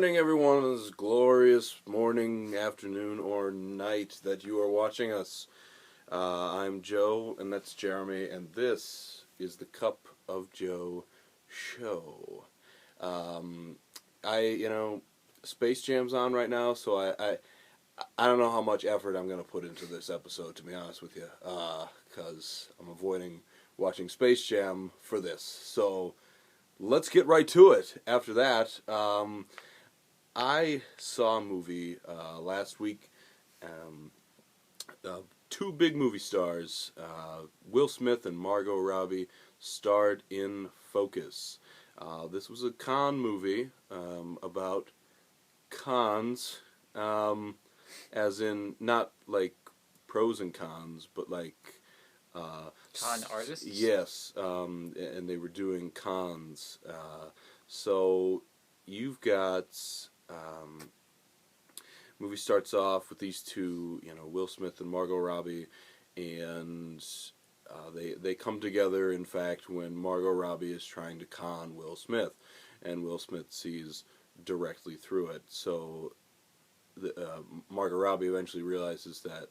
morning, everyone. This glorious morning, afternoon, or night that you are watching us. I'm Joe, and that's Jeremy, and this is the Cup of Joe show. Um, Space Jam's on right now, so I don't know how much effort I'm going to put into this episode, to be honest with you, because I'm avoiding watching Space Jam for this. So let's get right to it. After that, I saw a movie last week. Two big movie stars, Will Smith and Margot Robbie, starred in Focus. This was a con movie about cons, as in not like pros and cons, but like Con artists? Yes, and they were doing cons. So you've got movie starts off with these two, Will Smith and Margot Robbie, and they come together. In fact, when Margot Robbie is trying to con Will Smith, and Will Smith sees directly through it. So Margot Robbie eventually realizes that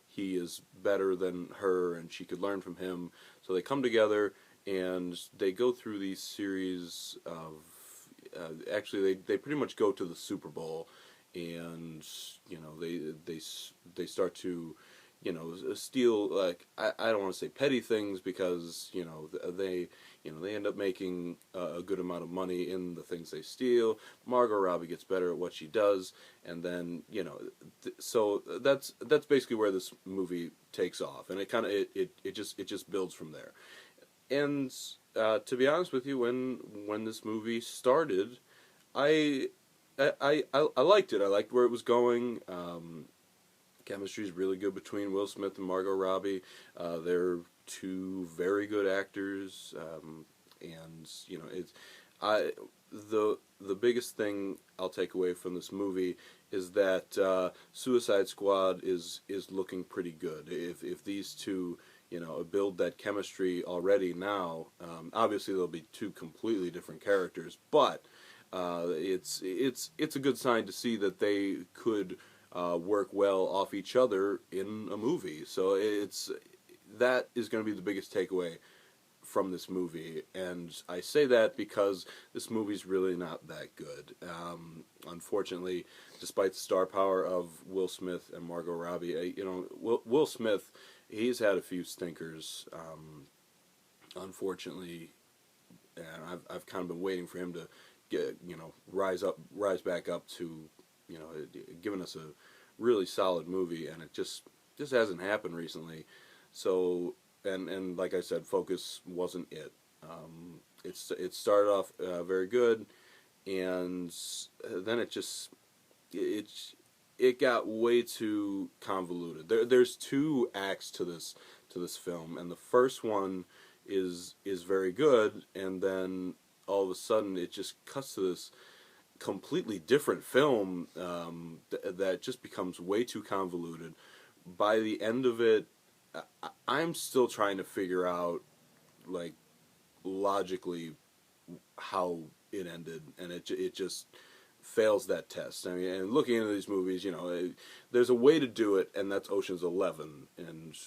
he is better than her, and she could learn from him. So they come together and they go through these series of. Actually, they pretty much go to the Super Bowl, and they start to steal, like, I don't want to say petty things, because they end up making a good amount of money in the things they steal. Margot Robbie gets better at what she does, and then so that's basically where this movie takes off, and it just builds from there. And to be honest with you, when this movie started, I liked it. I liked where it was going. Chemistry is really good between Will Smith and Margot Robbie. They're two very good actors, and the biggest thing I'll take away from this movie is that Suicide Squad is looking pretty good. If these two build that chemistry already now, obviously they'll be two completely different characters, but it's a good sign to see that they could work well off each other in a movie. So that is going to be the biggest takeaway from this movie, and I say that because this movie's really not that good. Unfortunately, despite the star power of Will Smith and Margot Robbie, Will Smith, he's had a few stinkers, unfortunately, and I've kind of been waiting for him to get rise back up to giving us a really solid movie, and it just hasn't happened recently. So and like I said, Focus wasn't it. It started off very good, and then it got way too convoluted. There's two acts to this film, and the first one is very good, and then all of a sudden it just cuts to this completely different film that just becomes way too convoluted. By the end of it, I'm still trying to figure out, like, logically how it ended, and it just fails that test. I mean, and looking into these movies, there's a way to do it, and that's Ocean's 11. And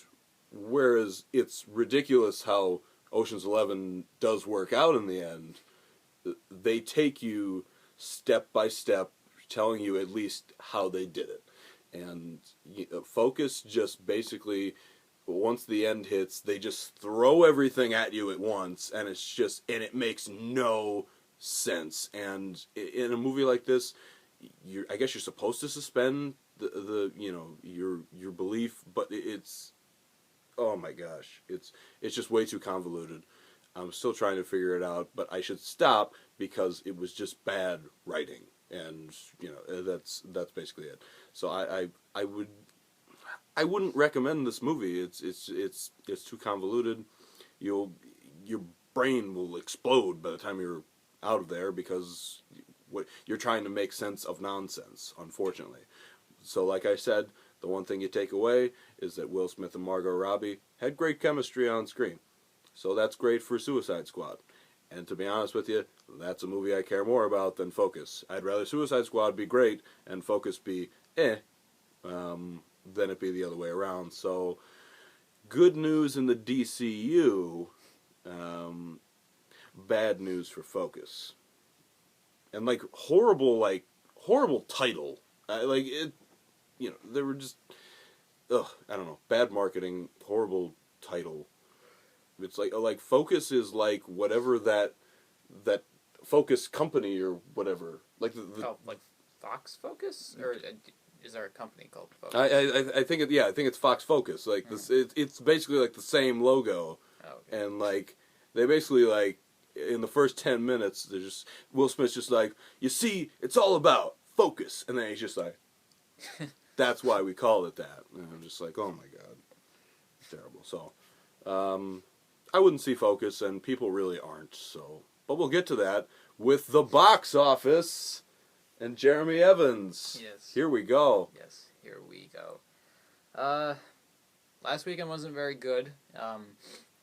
whereas it's ridiculous how Ocean's 11 does work out in the end, they take you step by step, telling you at least how they did it. And Focus just basically, once the end hits, they just throw everything at you at once, and it makes no sense. And in a movie like this, I guess you're supposed to suspend your belief, but it's, oh my gosh, it's just way too convoluted. I'm still trying to figure it out, but I should stop because it was just bad writing, and that's basically it. So I wouldn't recommend this movie. It's too convoluted. Your brain will explode by the time you're out of there, because you're trying to make sense of nonsense, unfortunately. So like I said, the one thing you take away is that Will Smith and Margot Robbie had great chemistry on screen. So that's great for Suicide Squad. And to be honest with you, that's a movie I care more about than Focus. I'd rather Suicide Squad be great and Focus be than it be the other way around. So, good news in the DCU, bad news for Focus. And horrible title. They were just, I don't know, bad marketing, horrible title. It's like Focus is like whatever that Focus company or whatever. Like like Fox Focus, or is there a company called Focus? I think I think it's Fox Focus. Like this, it's basically like the same logo, okay. And like they basically like in the first 10 minutes, they're just Will Smith's just like, you see, it's all about focus, and then he's just like, that's why we call it that. And I'm just like, oh my god, terrible. So, I wouldn't see Focus, and people really aren't. So, but we'll get to that with the box office and Jeremy Evans. Yes. Here we go. Yes, here we go. Last weekend wasn't very good.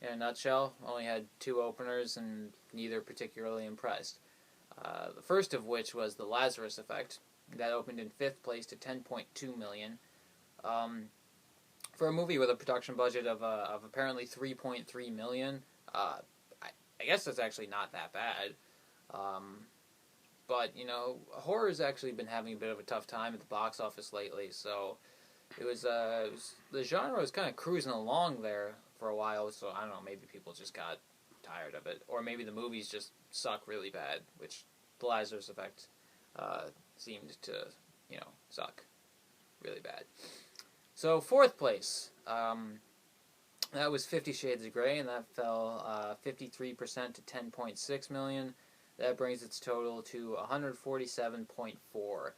In a nutshell, only had 2 openers and neither particularly impressed. The first of which was The Lazarus Effect. That opened in 5th place to $10.2 million. For a movie with a production budget of apparently $3.3 million, I guess that's actually not that bad. But, horror's actually been having a bit of a tough time at the box office lately, so the genre was kind of cruising along there for a while, so I don't know, maybe people just got tired of it, or maybe the movies just suck really bad, which The Lazarus Effect seemed to, suck really bad. So 4th place, that was 50 Shades of Grey, and that fell 53% to $10.6 million. That brings its total to 147.4.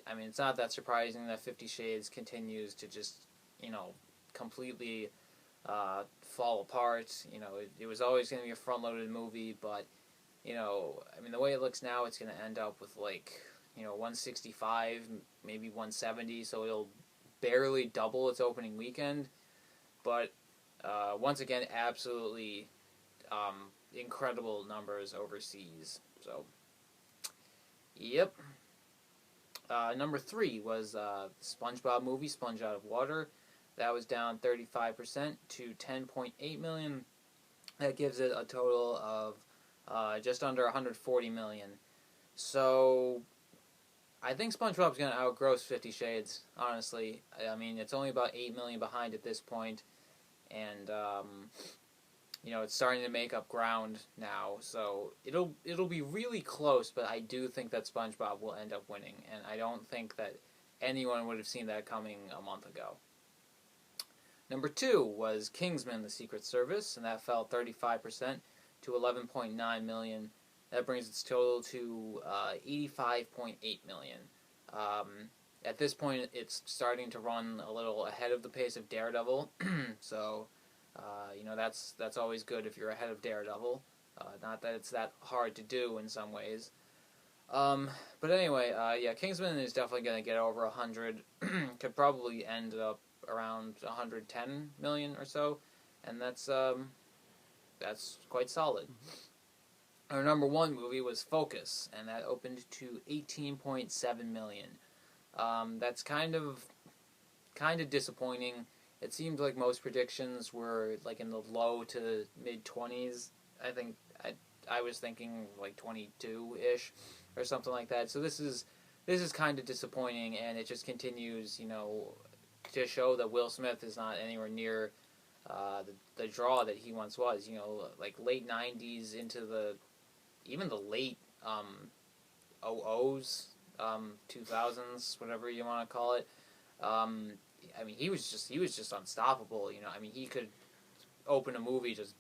It's not that surprising that 50 Shades continues to just, completely fall apart. It was always going to be a front-loaded movie, but, the way it looks now, it's going to end up with, 165, maybe 170, so it'll barely double its opening weekend. But, once again, absolutely incredible numbers overseas. So, yep. Number 3 was the SpongeBob movie, Sponge Out of Water. That was down 35% to $10.8 million. That gives it a total of just under $140 million. So, I think SpongeBob's going to outgross 50 Shades, honestly. It's only about $8 million behind at this point, and it's starting to make up ground now. So it'll be really close, but I do think that SpongeBob will end up winning, and I don't think that anyone would have seen that coming a month ago. Number 2 was Kingsman: The Secret Service, and that fell 35% to $11.9 million. That brings its total to $85.8 million. At this point, it's starting to run a little ahead of the pace of Daredevil, so that's always good if you're ahead of Daredevil. Not that it's that hard to do in some ways. But anyway, Kingsman is definitely going to get over 100. Could probably end up around 110 million or so, and that's quite solid. Mm-hmm. Our number 1 movie was Focus, and that opened to 18.7 million. That's kind of disappointing. It seemed like most predictions were in the low to mid 20s. I think I was thinking 22-ish or something like that. So this is kind of disappointing, and it just continues, to show that Will Smith is not anywhere near the draw that he once was. Late 90s into even the late 00s, 2000s, whatever you want to call it. He was just unstoppable. He could open a movie just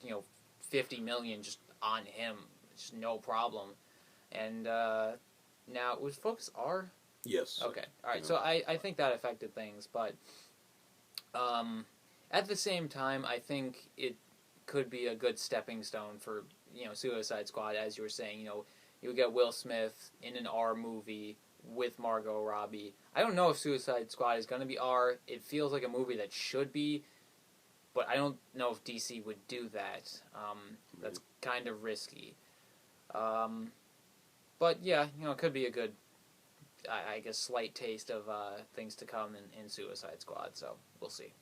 50 million just on him, just no problem. And now was Focus R? Yes. Okay. All right. Yeah. So I think that affected things, but at the same time, I think it could be a good stepping stone for Suicide Squad, as you were saying. You would get Will Smith in an R movie with Margot Robbie. I don't know if Suicide Squad is going to be R. It feels like a movie that should be but I don't know if DC would do that. That's kind of risky. But yeah, it could be a good, I guess, slight taste of things to come in Suicide Squad. So we'll see.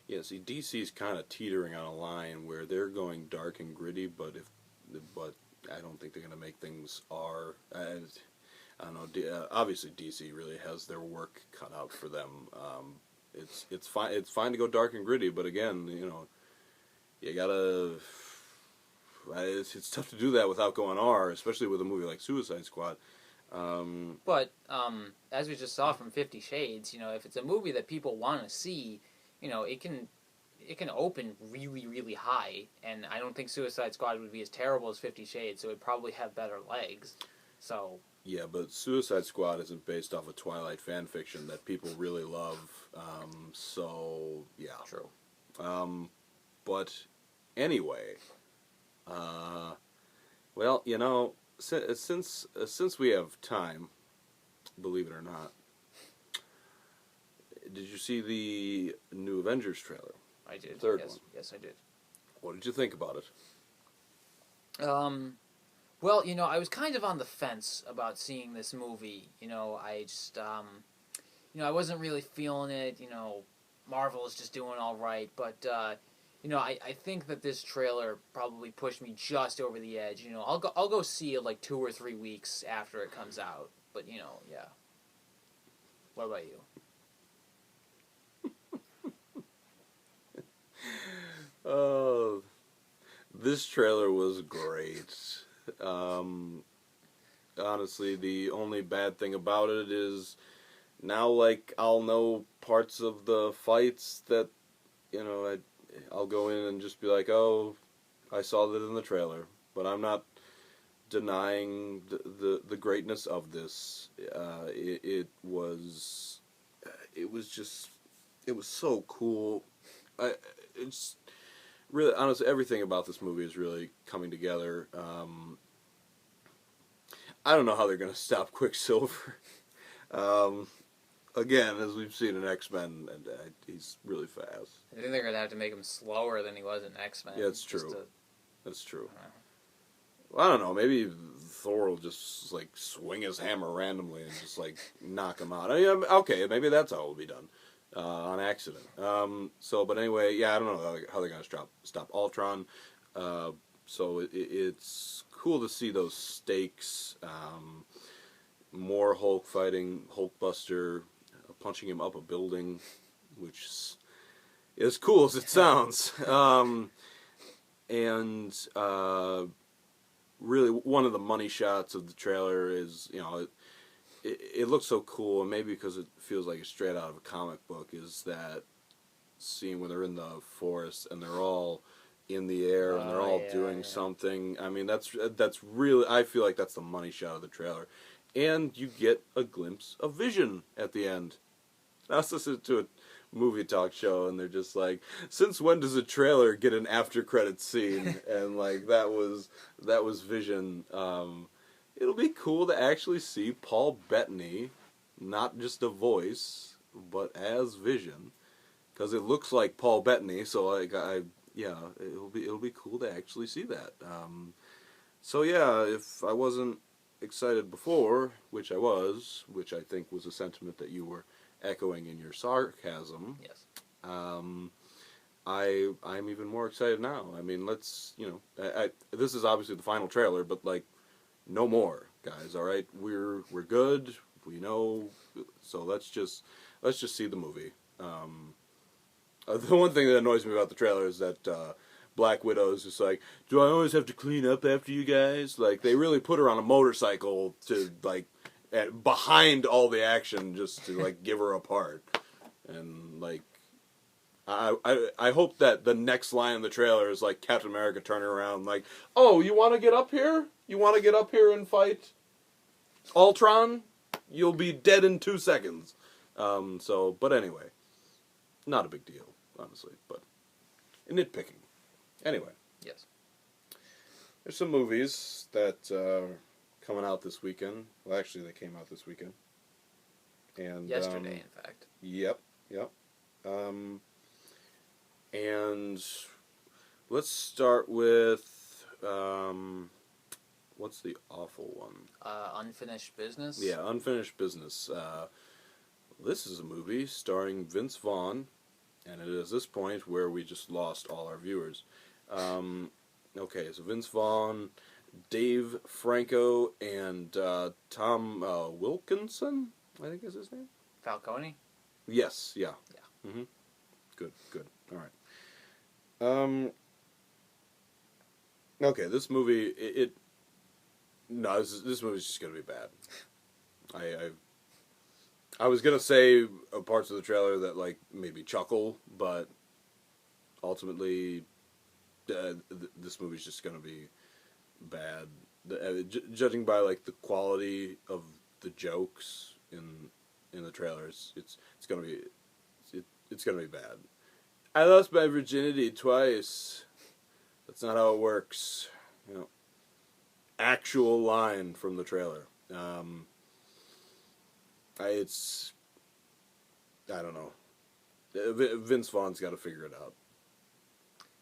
Yeah, see, DC's kind of teetering on a line where they're going dark and gritty, but I don't think they're going to make things R. I don't know. Obviously, DC really has their work cut out for them. It's fine. It's fine to go dark and gritty, but again, you gotta. It's tough to do that without going R, especially with a movie like Suicide Squad. But as we just saw from 50 Shades, if it's a movie that people want to see, it can open really, really high, and I don't think Suicide Squad would be as terrible as 50 Shades, so it would probably have better legs. So yeah, but Suicide Squad isn't based off of Twilight fan fiction that people really love. So yeah, true. But anyway, well, since we have time, believe it or not, did you see the new Avengers trailer? I did. Third yes. one. Yes, I did. What did you think about it? Well, I was kind of on the fence about seeing this movie. I just, I wasn't really feeling it. Marvel is just doing all right, but I think that this trailer probably pushed me just over the edge. I'll go see it like 2 or 3 weeks after it comes out. But yeah. What about you? Oh, this trailer was great. Honestly, the only bad thing about it is now, I'll know parts of the fights that, I'll go in and just be like, oh, I saw that in the trailer. But I'm not denying the greatness of this. It was so cool. It's really, honestly, everything about this movie is really coming together. I don't know how they're going to stop Quicksilver. Again, as we've seen in X-Men, and he's really fast. I think they're going to have to make him slower than he was in X-Men. Yeah, it's true. That's true. Well, I don't know. Maybe Thor will just swing his hammer randomly and just knock him out. Okay, maybe that's how it'll be done. On accident. But anyway, yeah, I don't know how they're going to stop Ultron. So it's cool to see those stakes. More Hulk fighting, Hulkbuster punching him up a building, which is as cool as it sounds. Really, one of the money shots of the trailer is, it looks so cool, and maybe because it feels like it's straight out of a comic book, is that scene where they're in the forest and they're all in the air and they're all doing something. I mean, that's really, I feel like that's the money shot of the trailer. And you get a glimpse of Vision at the end. I was listening to a movie talk show, and they're just like, since when does a trailer get an after credits scene? And that was Vision. It'll be cool to actually see Paul Bettany, not just a voice, but as Vision, because it looks like Paul Bettany. So it'll be cool to actually see that. So yeah, if I wasn't excited before, which I was, which I think was a sentiment that you were echoing in your sarcasm. Yes. I'm even more excited now. I mean, let's this is obviously the final trailer, but no more, guys. All right, we're good. We know. So let's just see the movie. The one thing that annoys me about the trailer is that Black Widow is just like, do I always have to clean up after you guys? They really put her on a motorcycle to behind all the action just to give her a part. And I hope that the next line in the trailer is Captain America turning around oh, you want to get up here? You want to get up here and fight Ultron? You'll be dead in 2 seconds. But anyway, not a big deal, honestly, but nitpicking. Anyway. Yes. There's some movies that coming out this weekend. Well, actually, they came out this weekend. And yesterday, in fact. Yep. And let's start with what's the awful one? Unfinished Business. Yeah, Unfinished Business. This is a movie starring Vince Vaughn, and it is this point where we just lost all our viewers. Okay, so Vince Vaughn, Dave Franco, and Tom Wilkinson, I think is his name. Falcone. Yes, yeah. Yeah. Mm-hmm. Good. All right. Okay, this movie, no, this movie's just gonna be bad. I was gonna say parts of the trailer that like made me chuckle, but ultimately, this movie's just gonna be bad. Judging by like the quality of the jokes in the trailers, it's gonna be it's gonna be bad. I lost my virginity twice. That's not how it works. You know, actual line from the trailer. I don't know. Vince Vaughn's got to figure it out.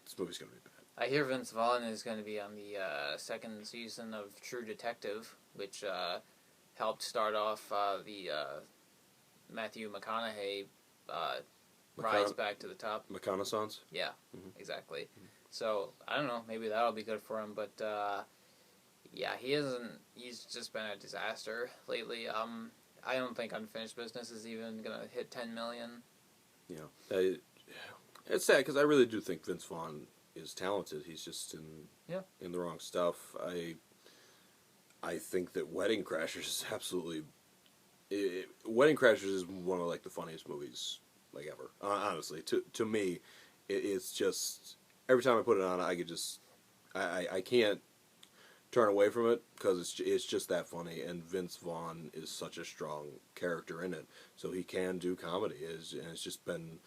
This movie's gonna be bad. I hear Vince Vaughn is going to be on the second season of True Detective, which helped start off the Matthew McConaughey rise back to the top. McConaissance? Yeah, Mhm. exactly. Mm-hmm. So, I don't know, maybe that'll be good for him, but yeah, he's just been a disaster lately. I don't think Unfinished Business is even going to hit 10 million. Yeah. It's sad because I really do think Vince Vaughn is talented. He's just in the wrong stuff. I think that Wedding Crashers is absolutely... Wedding Crashers is one of like the funniest movies like ever. Honestly, to me, it's just every time I put it on, I could just I can't turn away from it because it's just that funny. And Vince Vaughn is such a strong character in it, so he can do comedy. And it's just been,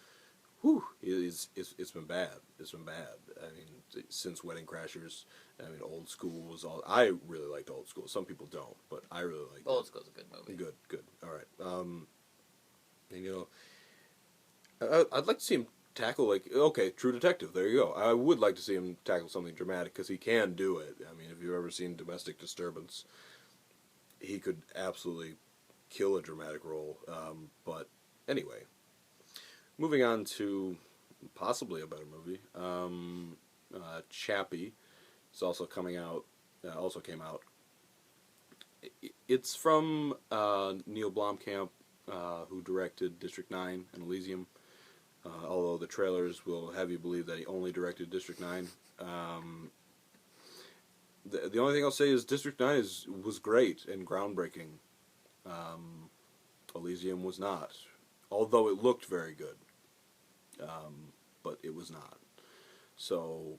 whew, it's been bad. It's been bad. I mean, since Wedding Crashers, I mean, Old School was all. I really liked Old School. Some people don't, but I really liked it. Old School's a good movie. Good. All right. And you know, I'd like to see him tackle True Detective. There you go. I would like to see him tackle something dramatic because he can do it. I mean, if you've ever seen Domestic Disturbance, he could absolutely kill a dramatic role. But anyway, moving on to possibly a better movie. Chappie is also coming out. Also came out. It's from Neil Blomkamp, who directed District 9 and Elysium. Although the trailers will have you believe that he only directed District 9. The only thing I'll say is District 9 was great and groundbreaking. Elysium was not. Although it looked very good. But it was not. So,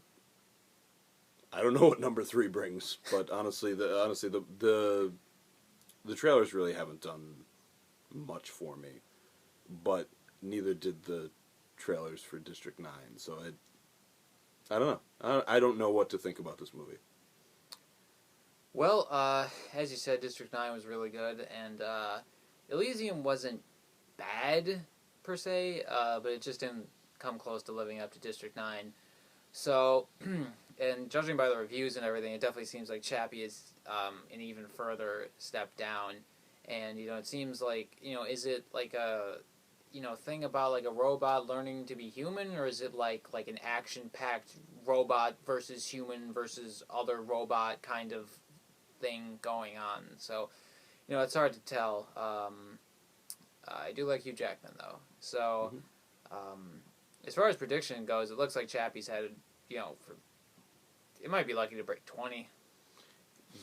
I don't know what number 3 brings, but honestly, the trailers really haven't done much for me. But neither did the trailers for District 9, so I don't know. I don't know what to think about this movie. Well, as you said, District 9 was really good, and Elysium wasn't bad, per se, but it just didn't come close to living up to District 9. So, and judging by the reviews and everything, it definitely seems like Chappie is an even further step down. And, it seems like, is it like a... thing about like a robot learning to be human, or is it like an action-packed robot versus human versus other robot kind of thing going on? So, it's hard to tell. I do like Hugh Jackman though. So, as far as prediction goes, it looks like Chappie's headed, it might be lucky to break 20.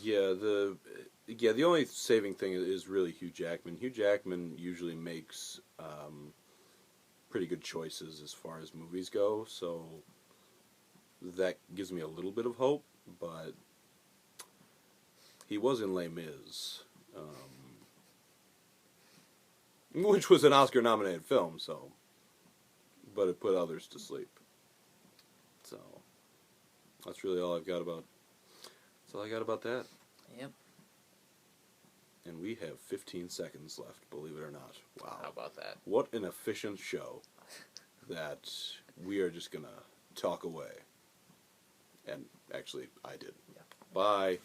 Yeah, the only saving thing is really Hugh Jackman. Hugh Jackman usually makes pretty good choices as far as movies go, so that gives me a little bit of hope, but he was in Les Mis, which was an Oscar-nominated film, so, but it put others to sleep. So, that's really all I've got about, that's all I got about that. Yep. And we have 15 seconds left, believe it or not. Wow. How about that? What an efficient show that we are just gonna talk away. And actually, I did. Yeah. Bye.